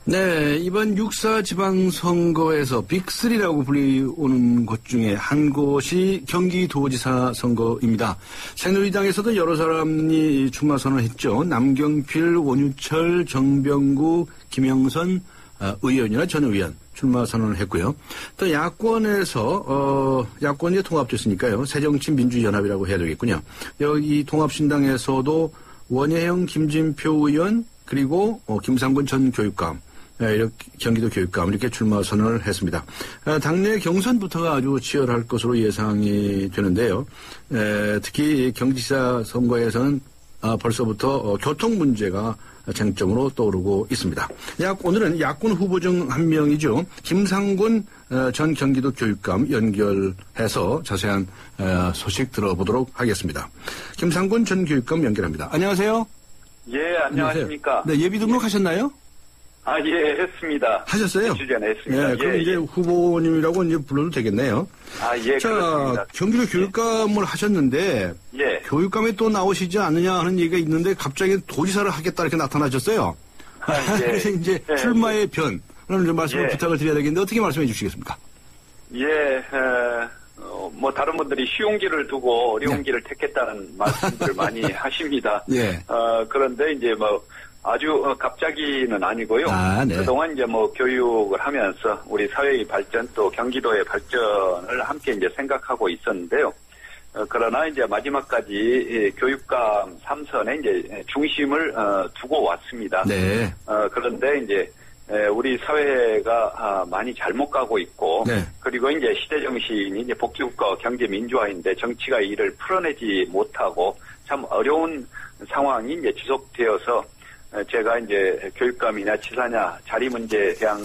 네, 이번 6.4 지방선거에서 빅3라고 불리우는 곳 중에 한 곳이 경기도지사 선거입니다. 새누리당에서도 여러 사람이 출마 선언했죠. 남경필, 원유철, 정병구, 김영선 의원이나 전 의원 출마 선언을 했고요. 또 야권에서 야권이 통합됐으니까요. 새정치민주연합이라고 해야 되겠군요. 여기 통합신당에서도 원혜영, 김진표 의원 그리고 김상곤 전 교육감 이렇게 경기도 교육감 이렇게 출마 선언을 했습니다. 당내 경선부터가 아주 치열할 것으로 예상이 되는데요. 특히 경기지사 선거에서는 벌써부터 교통 문제가 쟁점으로 떠오르고 있습니다. 오늘은 야권 후보 중 한 명이죠. 김상곤 전 경기도 교육감 연결해서 자세한 소식 들어보도록 하겠습니다. 김상곤 전 교육감 연결합니다. 안녕하세요. 예, 안녕하십니까. 네, 예비 등록하셨나요? 예, 했습니다. 하셨어요? 며칠 전에 했습니다. 네, 그럼 이제 후보님이라고 이제 불러도 되겠네요. 예, 자, 그렇습니다. 경기도 교육감을 하셨는데, 예. 교육감에 또 나오시지 않느냐 하는 얘기가 있는데, 갑자기 도지사를 하겠다 이렇게 나타나셨어요. 예. 그래서 이제 출마의 변을 좀 말씀을 예. 부탁을 드려야 되겠는데, 어떻게 말씀해 주시겠습니까? 예, 다른 분들이 쉬운 길을 두고 어려운 길을 택했다는 말씀들 많이 하십니다. 예. 그런데 이제 아주 갑자기는 아니고요. 네. 그동안 이제 교육을 하면서 우리 사회의 발전 또 경기도의 발전을 함께 이제 생각하고 있었는데요. 그러나 이제 마지막까지 교육감 3선에 이제 중심을 두고 왔습니다. 네. 그런데 이제 우리 사회가 많이 잘못 가고 있고, 네. 그리고 이제 시대 정신이 이제 복지국가 경제 민주화인데 정치가 이를 풀어내지 못하고 참 어려운 상황이 이제 지속되어서 제가 이제 교육감이냐 지사냐 자리 문제에 대한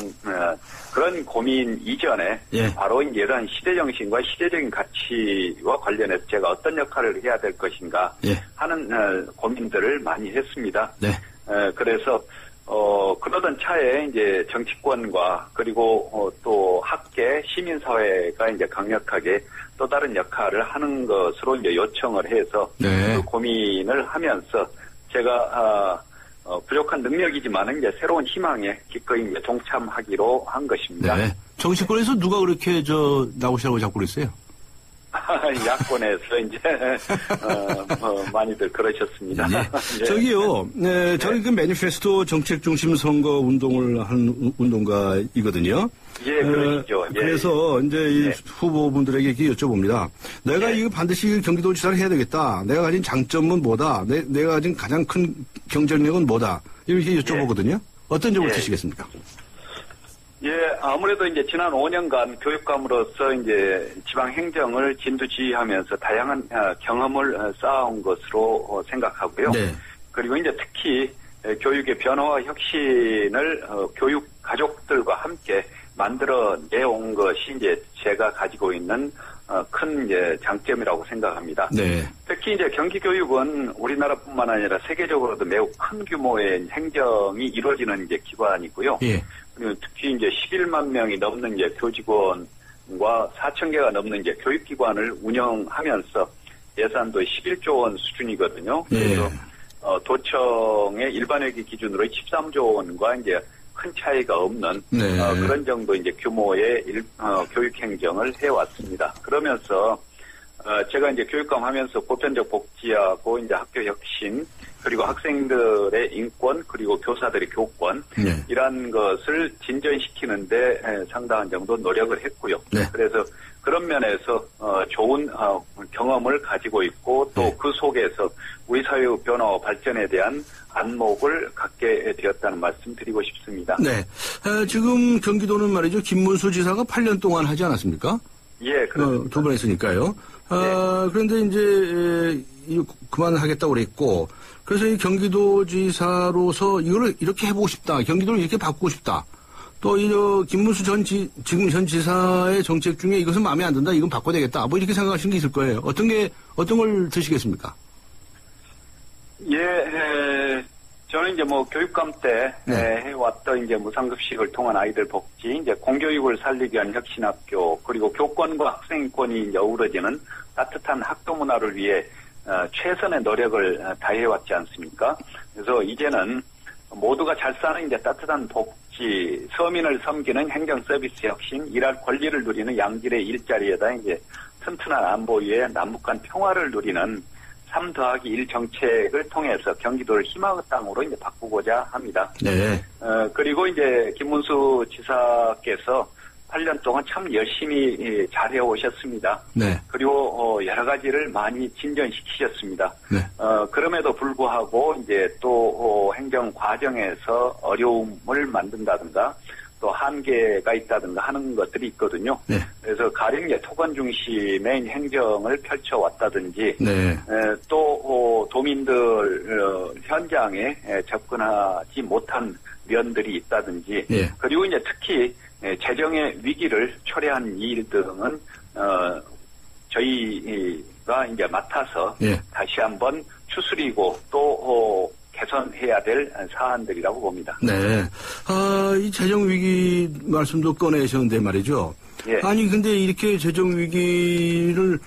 그런 고민 이전에 예. 바로 이제 이런 시대 정신과 시대적인 가치와 관련해서 제가 어떤 역할을 해야 될 것인가 예. 하는 고민들을 많이 했습니다. 네. 그래서 그러던 차에 이제 정치권과 그리고 또 학계 시민사회가 이제 강력하게 또 다른 역할을 하는 것으로 이제 요청을 해서 네. 그 고민을 하면서 제가 부족한 능력이지만 이제 새로운 희망에 기꺼이 이제 동참하기로 한 것입니다. 네. 정치권에서 누가 그렇게 나오시라고 자꾸 그랬어요? 야권에서 이제 많이들 그러셨습니다. 네. 예. 저기요, 네, 저희 그 매니페스토 정책 중심 선거 운동을 하는 운동가이거든요. 예, 그러시죠. 그래서 이제 이 후보분들에게 이렇게 여쭤봅니다. 내가 이거 반드시 경기도지사를 해야 되겠다. 내가 가진 장점은 뭐다. 내가 가진 가장 큰 경쟁력은 뭐다. 이렇게 여쭤보거든요. 어떤 점을 드시겠습니까? 예, 아무래도 이제 지난 5년간 교육감으로서 이제 지방 행정을 진두지휘하면서 다양한 경험을 쌓아온 것으로 생각하고요. 네. 그리고 이제 특히 교육의 변화와 혁신을 교육 가족들과 함께 만들어 내온 것이 이제 제가 가지고 있는 큰 이제 장점이라고 생각합니다. 네. 특히 이제 경기교육은 우리나라뿐만 아니라 세계적으로도 매우 큰 규모의 행정이 이루어지는 이제 기관이고요. 예. 그리고 특히 이제 11만 명이 넘는 이제 교직원과 4천 개가 넘는 이제 교육기관을 운영하면서 예산도 11조 원 수준이거든요. 그래서 도청의 일반회계 기준으로 13조 원과 이제 큰 차이가 없는 그런 정도 이제 규모의 교육 행정을 해왔습니다. 그러면서 제가 이제 교육감 하면서 보편적 복지하고 이제 학교 혁신 그리고 학생들의 인권 그리고 교사들의 교권 이런 것을 진전시키는데 상당한 정도 노력을 했고요. 네. 그래서 그런 면에서 좋은 경험을 가지고 있고 또 그 속에서 우리 사회의 변화와 발전에 대한 안목을 갖게 되었다는 말씀 드리고 싶습니다. 네. 지금 경기도는 말이죠. 김문수 지사가 8년 동안 하지 않았습니까? 예, 그렇습니다. 두 번 했으니까요. 그런데 이제 그만하겠다고 그랬고, 그래서 이 경기도지사로서 이걸 이렇게 해보고 싶다. 경기도를 이렇게 바꾸고 싶다. 또 김문수 지금 현 지사의 정책 중에 이것은 마음에 안 든다. 이건 바꿔야 되겠다. 뭐 이렇게 생각하시는 게 있을 거예요. 어떤 걸 드시겠습니까? 예, 저는 이제 교육감 때 해왔던 이제 무상급식을 통한 아이들 복지, 이제 공교육을 살리기 위한 혁신학교, 그리고 교권과 학생권이 이제 어우러지는 따뜻한 학교 문화를 위해 최선의 노력을 다해왔지 않습니까? 그래서 이제는 모두가 잘 사는 이제 따뜻한 복지 없이 서민을 섬기는 행정 서비스 혁신, 일할 권리를 누리는 양질의 일자리에다 이제 튼튼한 안보 위에 남북 간 평화를 누리는 3+1 정책을 통해서 경기도를 희망의 땅으로 이제 바꾸고자 합니다. 네. 그리고 이제 김문수 지사께서 8년 동안 참 열심히 잘해 오셨습니다. 네. 그리고 여러 가지를 많이 진전시키셨습니다. 네. 그럼에도 불구하고 이제 또 행정 과정에서 어려움을 만든다든가 또 한계가 있다든가 하는 것들이 있거든요. 네. 그래서 가령 이제 토건 중심의 행정을 펼쳐왔다든지, 네. 또 도민들 현장에 접근하지 못한 면들이 있다든지, 네. 그리고 이제 특히 재정의 위기를 초래한 일 등은 저희가 이제 맡아서 네. 다시 한번 추스리고 또 개선해야 될 사안들이라고 봅니다. 네. 이 재정 위기 말씀도 꺼내셨는데 말이죠. 예. 아니, 근데 이렇게 재정 위기로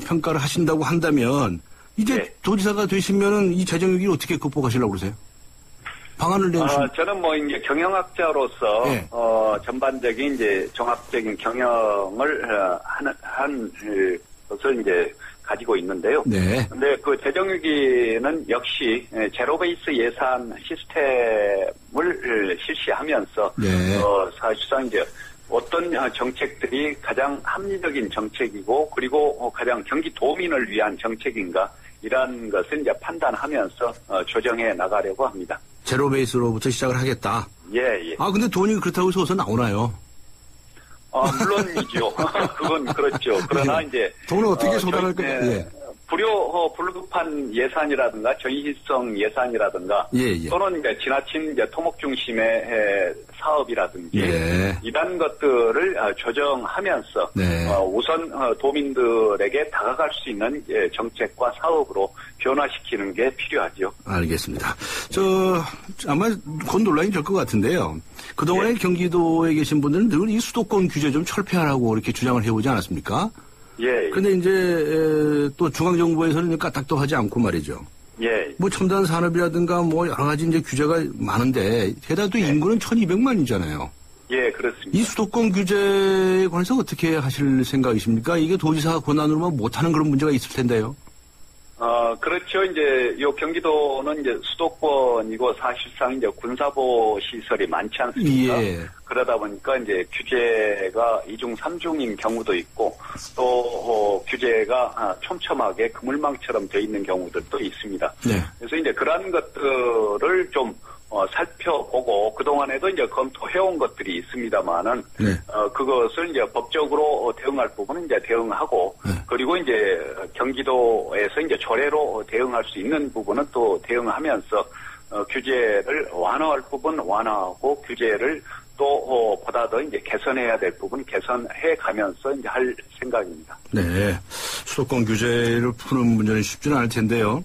평가를 하신다고 한다면, 이제 예. 도지사가 되시면은 이 재정 위기를 어떻게 극복하시려고 그러세요? 방안을 내주시면. 저는 뭐 이제 경영학자로서, 예. 전반적인 이제 종합적인 경영을 한 것을 이제 가지고 있는데요. 네. 근데 그 재정위기는 역시 제로 베이스 예산 시스템을 실시하면서 네. 사실상 이제 어떤 정책들이 가장 합리적인 정책이고 그리고 가장 경기 도민을 위한 정책인가 이런 것을 이제 판단하면서 조정해 나가려고 합니다. 제로 베이스로부터 시작을 하겠다. 예, 예. 근데 돈이 그렇다고 해서 나오나요? 물론이죠. 그건 그렇죠. 그러나 이제 돈을 어떻게 쏟아낼 거냐? 예. 불급한 예산이라든가 전시성 예산이라든가 예. 또는 이제 지나친 이제 토목 중심의 사업이라든지 예. 이런 것들을 조정하면서 네. 우선 도민들에게 다가갈 수 있는 정책과 사업으로 변화시키는 게 필요하죠. 알겠습니다. 아마 곧 논란이 될 것 같은데요. 그동안에 예. 경기도에 계신 분들은 늘 이 수도권 규제 좀 철폐하라고 이렇게 주장을 해오지 않았습니까? 예. 근데 이제 또 중앙정부에서는 까딱도 하지 않고 말이죠. 예. 뭐 첨단 산업이라든가 뭐 여러 가지 이제 규제가 많은데 게다가 또 인구는 1200만이잖아요. 예, 그렇습니다. 이 수도권 규제에 관해서 어떻게 하실 생각이십니까? 이게 도지사 권한으로만 못하는 그런 문제가 있을 텐데요. 그렇죠. 이제 요 경기도는 이제 수도권이고 사실상 이제 군사보 시설이 많지 않습니까? 예. 그러다 보니까 이제 규제가 2중, 3중인 경우도 있고 또 규제가 촘촘하게 그물망처럼 돼 있는 경우들도 있습니다. 네. 그래서 이제 그런 것들을 좀 살펴보고 그동안에도 이제 검토해온 것들이 있습니다만은, 네. 그것을 이제 법적으로 대응할 부분은 이제 대응하고, 네. 그리고 이제 경기도에서 이제 조례로 대응할 수 있는 부분은 또 대응하면서, 규제를 완화할 부분 완화하고 규제를 또, 보다 더 이제 개선해야 될 부분 개선해 가면서 이제 할 생각입니다. 네. 수도권 규제를 푸는 문제는 쉽지는 않을 텐데요.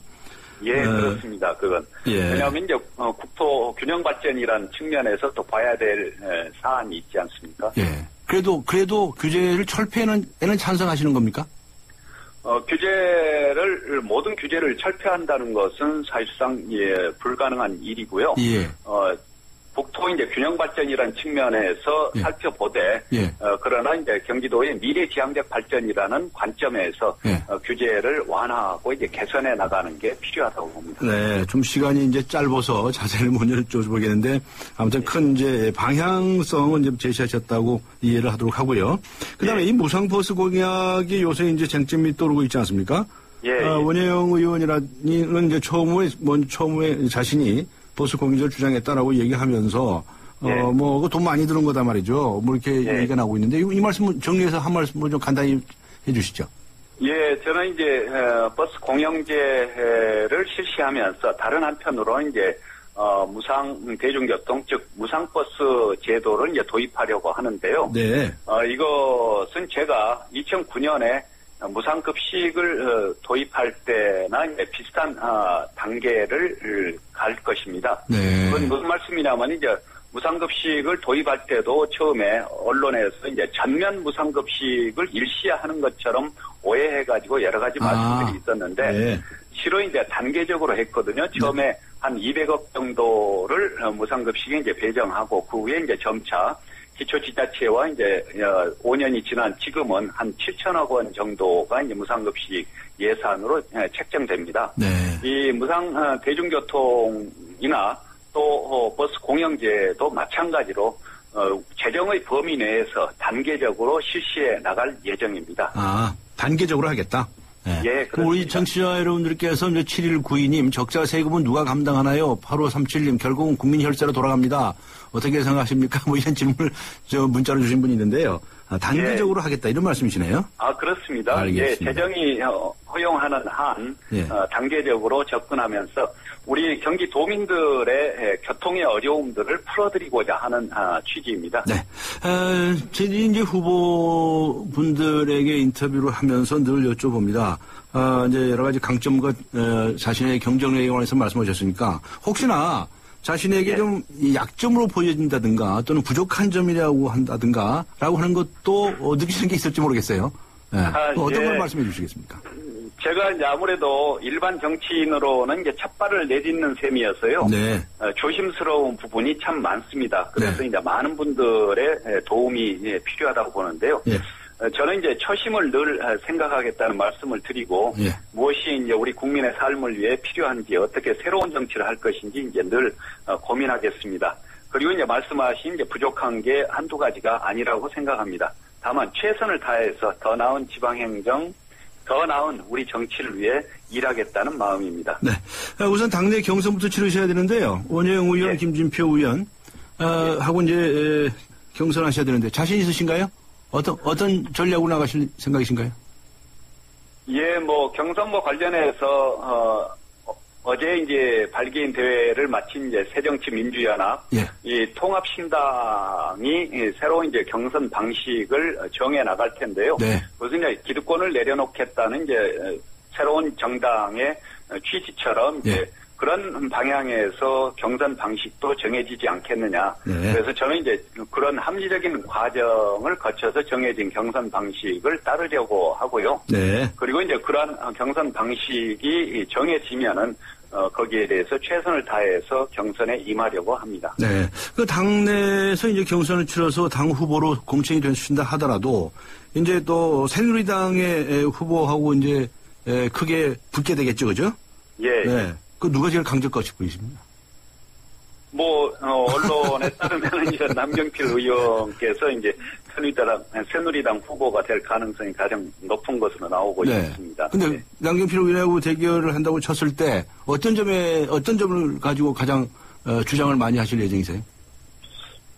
예, 그렇습니다. 그건. 예. 왜냐하면 이제 국토 균형 발전이라는 측면에서 또 봐야 될 사안이 있지 않습니까? 예. 그래도 규제를 철폐에는 찬성하시는 겁니까? 모든 규제를 철폐한다는 것은 사실상 불가능한 일이고요. 예. 국토 이제 균형 발전이라는 측면에서 예. 살펴보되, 예. 그러나 이제 경기도의 미래지향적 발전이라는 관점에서 예. 규제를 완화하고 이제 개선해 나가는 게 필요하다고 봅니다. 네, 좀 시간이 이제 짧아서 자세를 못 여쭤보겠는데 아무튼 큰 이제 방향성은 좀 제시하셨다고 이해를 하도록 하고요. 그다음에 예. 이 무상버스 공약이 요새 이제 쟁점이 떠오르고 있지 않습니까? 예. 원혜영 의원이라는 이제 처음에 자신이 버스 공유제를 주장했다라고 얘기하면서 예. 뭐 돈 많이 드는 거다 말이죠. 뭐 이렇게 예. 얘기가 나오고 있는데 이 말씀 정리해서 한 말씀 좀 간단히 해주시죠. 예, 저는 이제 버스 공영제를 실시하면서 다른 한편으로 이제 무상 대중교통 즉 무상버스 제도를 이제 도입하려고 하는데요. 네. 이것은 제가 2009년에 무상급식을 도입할 때나 이제 비슷한 단계를 갈 것입니다. 네. 그건 무슨 말씀이냐면 이제 무상급식을 도입할 때도 처음에 언론에서 이제 전면 무상급식을 일시하는 것처럼 오해해가지고 여러 가지 말씀들이 있었는데 네. 실은 이제 단계적으로 했거든요. 처음에 한 200억 정도를 무상급식에 이제 배정하고 그 후에 이제 점차 기초지자체와 이제 5년이 지난 지금은 한 7천억 원 정도가 이제 무상급식 예산으로 책정됩니다. 네. 이 무상 대중교통이나 또 버스 공영제도 마찬가지로 재정의 범위 내에서 단계적으로 실시해 나갈 예정입니다. 아, 단계적으로 하겠다. 네. 예, 그렇습니다. 우리 청취자 여러분들께서 7192님 적자 세금은 누가 감당하나요? 8537님 결국은 국민 혈세로 돌아갑니다. 어떻게 생각하십니까? 뭐 이런 질문을 문자로 주신 분이 있는데요. 단계적으로 예. 하겠다 이런 말씀이시네요. 아, 그렇습니다. 알겠습니다. 예, 재정이 허용하는 한 예. 단계적으로 접근하면서 우리 경기도민들의 교통의 어려움들을 풀어드리고자 하는 취지입니다. 네. 저희 이제 후보분들에게 인터뷰를 하면서 늘 여쭤봅니다. 이제 여러 가지 강점과 자신의 경쟁력에 관해서 말씀하셨으니까 혹시나 자신에게 예. 좀 약점으로 보여진다든가 또는 부족한 점이라고 한다든가 라고 하는 것도 느끼시는 게 있을지 모르겠어요. 네. 어떤 예. 걸 말씀해 주시겠습니까? 제가 이제 아무래도 일반 정치인으로는 이제 첫 발을 내딛는 셈이어서요. 네. 조심스러운 부분이 참 많습니다. 그래서 네. 이제 많은 분들의 도움이 필요하다고 보는데요. 예. 저는 이제 처심을 늘 생각하겠다는 말씀을 드리고 예. 무엇이 이제 우리 국민의 삶을 위해 필요한지 어떻게 새로운 정치를 할 것인지 이제 늘 고민하겠습니다. 그리고 이제 말씀하신 이제 부족한 게 한두 가지가 아니라고 생각합니다. 다만 최선을 다해서 더 나은 지방행정, 더 나은 우리 정치를 위해 일하겠다는 마음입니다. 네. 우선 당내 경선부터 치르셔야 되는데요. 원효영 의원, 예. 김진표 의원 하고 이제 경선하셔야 되는데 자신 있으신가요? 어떤 전략으로 나가실 생각이신가요? 예, 뭐 경선과 관련해서 어제 이제 발기인 대회를 마친 이제 새정치민주연합, 예. 이 통합신당이 새로운 이제 경선 방식을 정해 나갈 텐데요. 네. 그것은 이제 기득권을 내려놓겠다는 이제 새로운 정당의 취지처럼 이제 예. 그런 방향에서 경선 방식도 정해지지 않겠느냐. 네. 그래서 저는 이제 그런 합리적인 과정을 거쳐서 정해진 경선 방식을 따르려고 하고요. 네. 그리고 이제 그러한 경선 방식이 정해지면은 거기에 대해서 최선을 다해서 경선에 임하려고 합니다. 네. 그 당내에서 이제 경선을 치러서 당 후보로 공천이 되신다 하더라도 이제 또 새누리당의 후보하고 이제 크게 붙게 되겠죠, 그죠? 예. 네. 그 누가 제일 강적거시 보이십니까? 뭐 언론에 따르면 이제 남경필 의원께서 이제 새누리당 후보가 될 가능성이 가장 높은 것으로 나오고 있습니다. 근데 네. 남경필 의원하고 대결을 한다고 쳤을 때 어떤 점을 가지고 가장 주장을 많이 하실 예정이세요?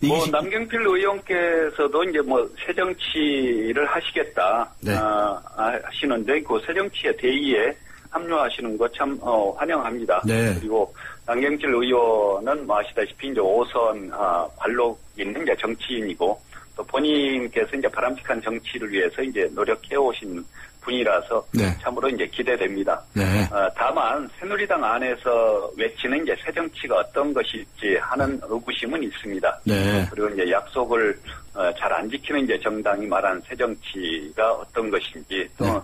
뭐 남경필 의원께서도 이제 뭐 새정치를 하시겠다 네. 하시는데 그 새정치의 대의에 합류하시는 거 참 환영합니다. 네. 그리고 남경필 의원은 뭐 아시다시피 이제 5선 관록 있는 이제 정치인이고 또 본인께서 이제 바람직한 정치를 위해서 이제 노력해 오신 분이라서 네. 참으로 이제 기대됩니다. 네. 다만 새누리당 안에서 외치는 이제 새정치가 어떤 것일지 하는 의구심은 있습니다. 네. 그리고 이제 약속을 잘 안 지키는 이제 정당이 말한 새정치가 어떤 것인지 또 네.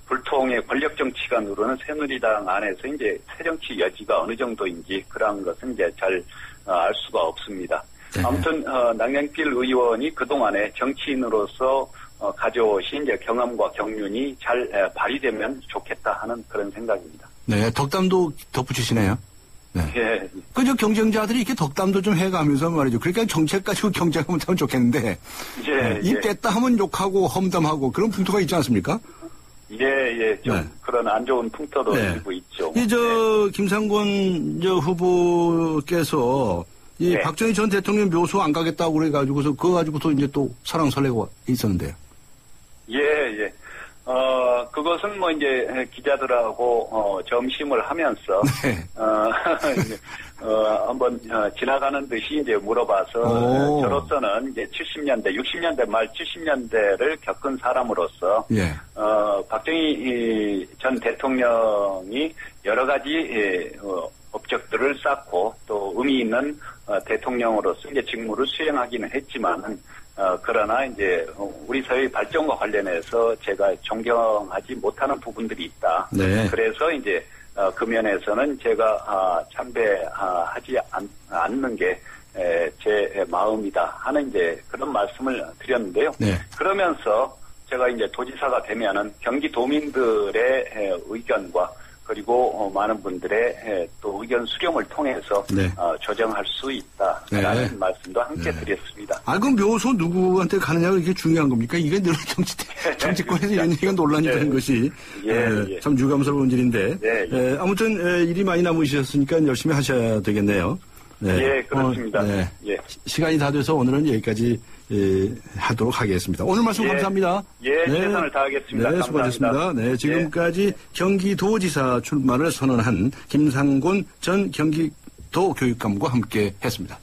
불통의 권력 정치가 누르는 새누리당 안에서 이제 새정치 여지가 어느 정도인지 그러한 것은 이제 잘 알 수가 없습니다. 네. 아무튼 남경필 의원이 그동안에 정치인으로서 가져오신 이제 경험과 경륜이 잘 발휘되면 좋겠다 하는 그런 생각입니다. 네. 덕담도 덧붙이시네요. 네. 예. 그저 경쟁자들이 이렇게 덕담도 좀 해가면서 말이죠. 그러니까 정책 가지고 경쟁하면 참 좋겠는데 이 뺐다 하면 욕하고 험담하고 그런 풍토가 있지 않습니까? 예. 좀 네. 그런 안 좋은 풍토도 네. 일고 있죠. 김상곤 후보께서 이 네. 박정희 전 대통령 묘소 안 가겠다고 그래가지고서 그거 가지고도 이제 또 설왕설래가 있었는데요. 예. 그것은 뭐 이제 기자들하고 점심을 하면서 네. 한번 지나가는 듯이 이제 물어봐서 저로서는 이제 70년대, 60년대 말 70년대를 겪은 사람으로서 예. 박정희 전 대통령이 여러 가지 업적들을 쌓고 또 의미 있는 대통령으로서 이제 직무를 수행하기는 했지만은 그러나 이제 우리 사회의 발전과 관련해서 제가 존경하지 못하는 부분들이 있다. 네. 그래서 이제 그 면에서는 제가 참배하지 않는 게 제 마음이다 하는 이제 그런 말씀을 드렸는데요. 네. 그러면서 제가 이제 도지사가 되면은 경기도민들의 의견과 그리고 많은 분들의 또 의견 수렴을 통해서 네. 조정할 수 있다라는 네. 말씀도 함께 드렸습니다. 그럼 묘소 누구한테 가느냐가 이게 중요한 겁니까? 이게 늘 정치권에서 이런 얘기가 논란이 되는 것이 참 유감스러운 일인데 아무튼 일이 많이 남으셨으니까 열심히 하셔야 되겠네요. 네. 예, 그렇습니다. 예. 시간이 다 돼서 오늘은 여기까지 하도록 하겠습니다. 오늘 말씀 감사합니다. 예, 최선을 다하겠습니다. 네, 수고하셨습니다. 네, 지금까지 경기도지사 출마를 선언한 김상곤 전 경기도 교육감과 함께 했습니다.